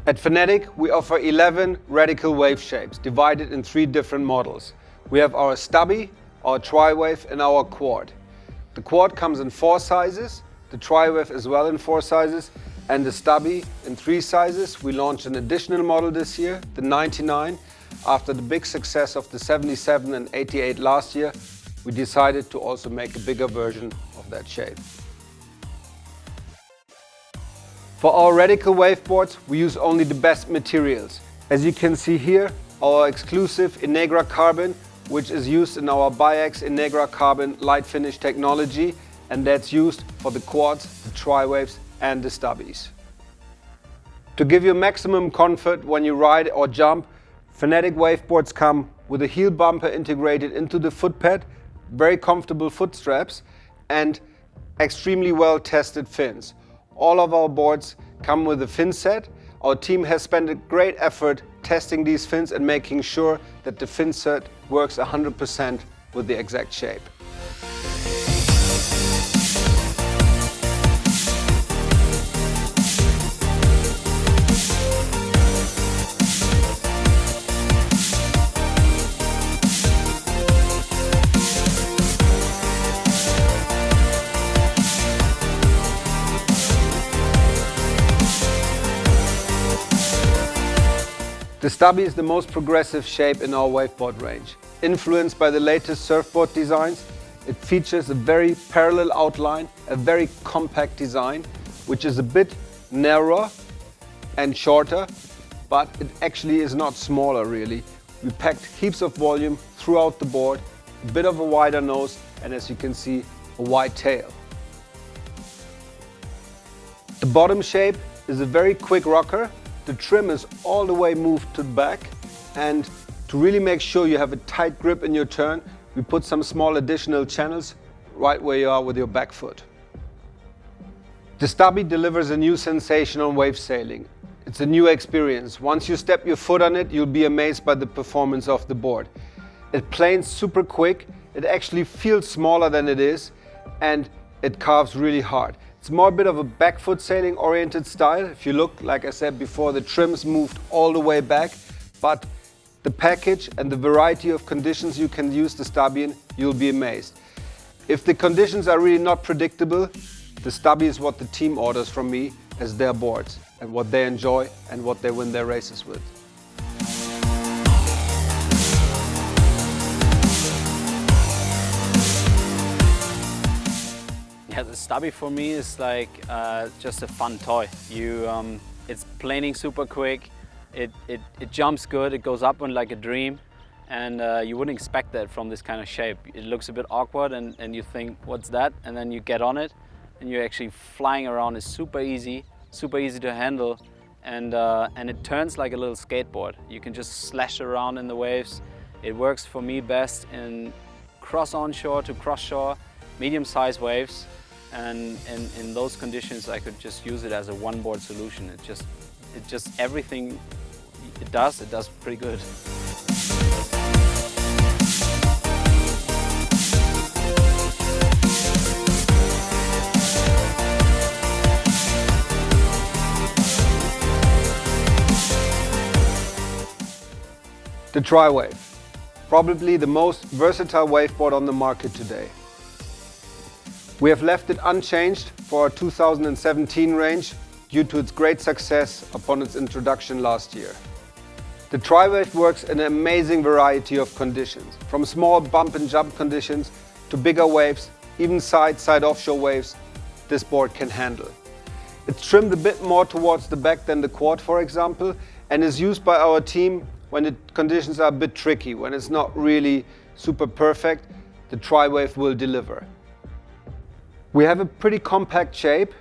At Fanatic, we offer 11 radical wave shapes divided in 3 different models. We have our Stubby, our TriWave and our Quad. The Quad comes in 4 sizes, the TriWave as well in 4 sizes, and the Stubby in 3 sizes. We launched an additional model this year, the 99. After the big success of the 77 and 88 last year, we decided to also make a bigger version of that shape. For our radical waveboards, we use only the best materials. As you can see here, our exclusive Integra carbon, which is used in our Bi-X Integra carbon light finish technology, and that's used for the quads, the TriWaves and the Stubbies. To give you maximum comfort when you ride or jump, Fanatic waveboards come with a heel bumper integrated into the foot pad, very comfortable foot straps and extremely well tested fins. All of our boards come with a fin set. Our team has spent a great effort testing these fins and making sure that the fin set works 100% with the exact shape. The Stubby is the most progressive shape in our waveboard range. Influenced by the latest surfboard designs, it features a very parallel outline, a very compact design, which is a bit narrower and shorter, but it actually is not smaller really. We packed heaps of volume throughout the board, a bit of a wider nose, and as you can see, a wide tail. The bottom shape is a very quick rocker. The trim is all the way moved to the back, and to really make sure you have a tight grip in your turn, we put some small additional channels right where you are with your back foot. The Stubby delivers a new sensation on wave sailing. It's a new experience. Once you step your foot on it, you'll be amazed by the performance of the board. It planes super quick, it actually feels smaller than it is, and it carves really hard. It's more a bit of a back foot sailing oriented style. If you look, like I said before, the trim's moved all the way back, but the package and the variety of conditions you can use the Stubby in, you'll be amazed. If the conditions are really not predictable, the Stubby is what the team orders from me as their boards and what they enjoy and what they win their races with. Yeah, the Stubby for me is like just a fun toy. It's planing super quick, it jumps good, it goes up on like a dream, and you wouldn't expect that from this kind of shape. It looks a bit awkward and you think, what's that? And then you get on it and you're actually flying around. It's super easy to handle, and it turns like a little skateboard. You can just slash around in the waves. It works for me best in cross onshore to cross shore, medium-sized waves. And in those conditions, I could just use it as a one-board solution. It just everything it does pretty good. The TriWave, probably the most versatile waveboard on the market today. We have left it unchanged for our 2017 range due to its great success upon its introduction last year. The TriWave works in an amazing variety of conditions, from small bump and jump conditions to bigger waves, even side offshore waves this board can handle. It's trimmed a bit more towards the back than the Quad, for example, and is used by our team when the conditions are a bit tricky, when it's not really super perfect. The TriWave will deliver. We have a pretty compact shape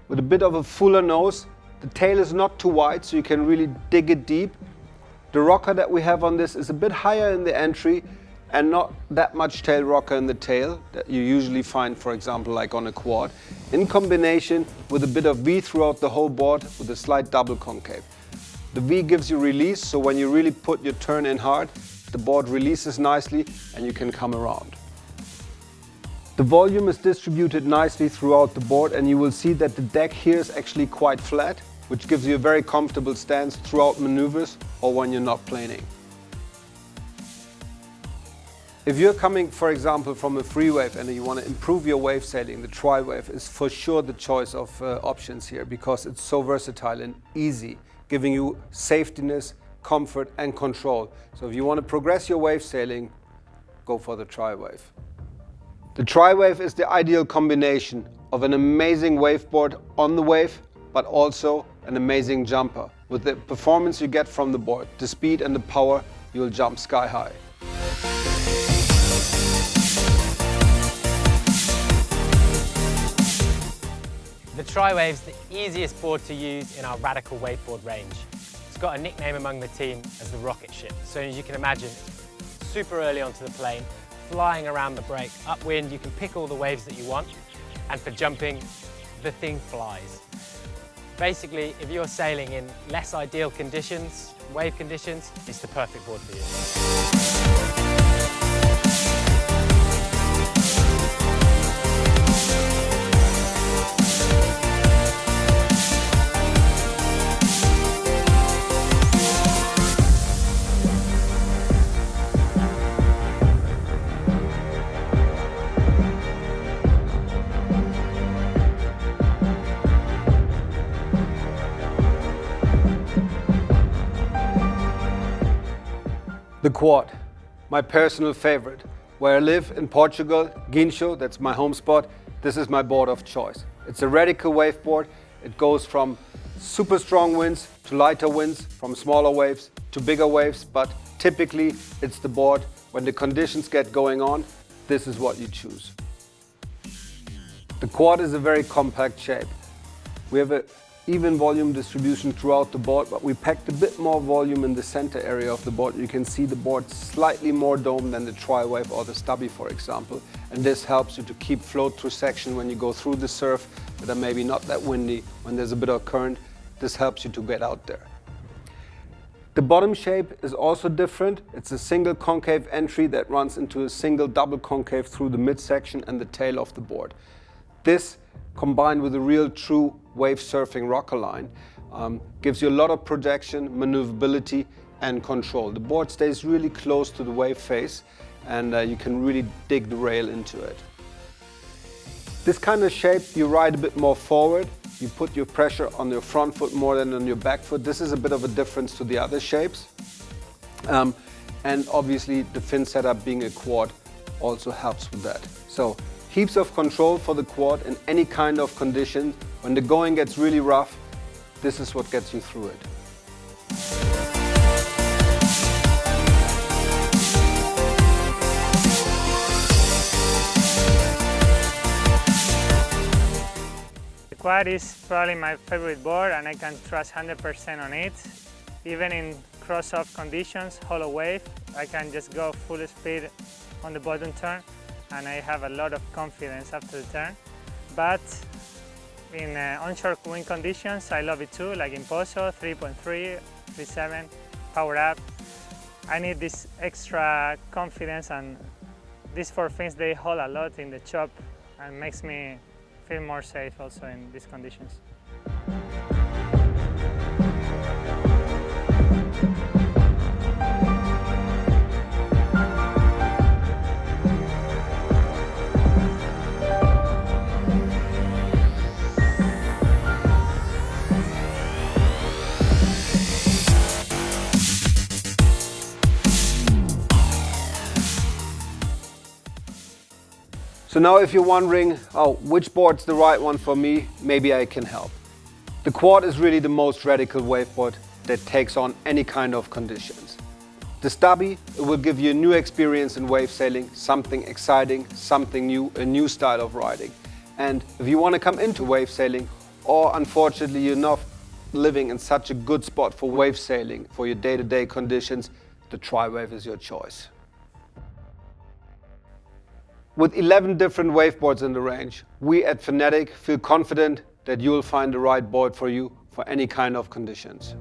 with a bit of a fuller nose. The tail is not too wide, so you can really dig it deep. The rocker that we have on this is a bit higher in the entry and not that much tail rocker in the tail that you usually find, for example, like on a Quad, in combination with a bit of V throughout the whole board with a slight double concave. The V gives you release, so when you really put your turn in hard, the board releases nicely and you can come around. The volume is distributed nicely throughout the board, and you will see that the deck here is actually quite flat, which gives you a very comfortable stance throughout maneuvers or when you're not planing. If you're coming, for example, from a free wave and you want to improve your wave sailing, the TriWave is for sure the choice of options here because it's so versatile and easy, giving you safetiness, comfort and control. So if you want to progress your wave sailing, go for the TriWave. The TriWave is the ideal combination of an amazing waveboard on the wave, but also an amazing jumper. With the performance you get from the board, the speed and the power, you'll jump sky high. The TriWave is the easiest board to use in our radical waveboard range. It's got a nickname among the team as the rocket ship. So as you can imagine, super early onto the plane, flying around the break, upwind, you can pick all the waves that you want. And for jumping, the thing flies. Basically, if you're sailing in less ideal conditions, wave conditions, it's the perfect board for you. The quad, my personal favorite. Where I live in Portugal, Guincho, that's my home spot, this is my board of choice. It's a radical waveboard. It goes from super strong winds to lighter winds, from smaller waves to bigger waves, but typically it's the board when the conditions get going on, this is what you choose. The quad is a very compact shape. We have an even volume distribution throughout the board, but we packed a bit more volume in the center area of the board. You can see the board slightly more domed than the TriWave or the Stubby, for example. And this helps you to keep float through section when you go through the surf that are maybe not that windy, when there's a bit of current. This helps you to get out there. The bottom shape is also different. It's a single concave entry that runs into a single double concave through the midsection and the tail of the board. This, combined with a real true wave surfing rocker line, gives you a lot of projection, maneuverability and control. The board stays really close to the wave face and you can really dig the rail into it. This kind of shape you ride a bit more forward. You put your pressure on your front foot more than on your back foot. This is a bit of a difference to the other shapes. And obviously the fin setup being a quad also helps with that. So heaps of control for the quad in any kind of condition. When the going gets really rough, this is what gets you through it. The quad is probably my favorite board and I can trust 100% on it. Even in cross-off conditions, hollow wave, I can just go full speed on the bottom turn and I have a lot of confidence after the turn. But in onshore wind conditions, I love it too, like in Pozo, 3.3, 3.7, power up. I need this extra confidence and these four things, they hold a lot in the chop and makes me feel more safe also in these conditions. So now if you're wondering, oh, which board's the right one for me, maybe I can help. The quad is really the most radical waveboard that takes on any kind of conditions. The Stubby, it will give you a new experience in wave sailing, something exciting, something new, a new style of riding. And if you want to come into wave sailing, or unfortunately you're not living in such a good spot for wave sailing, for your day-to-day conditions, the TriWave is your choice. With 11 different waveboards in the range, we at Fanatic feel confident that you will find the right board for you for any kind of conditions.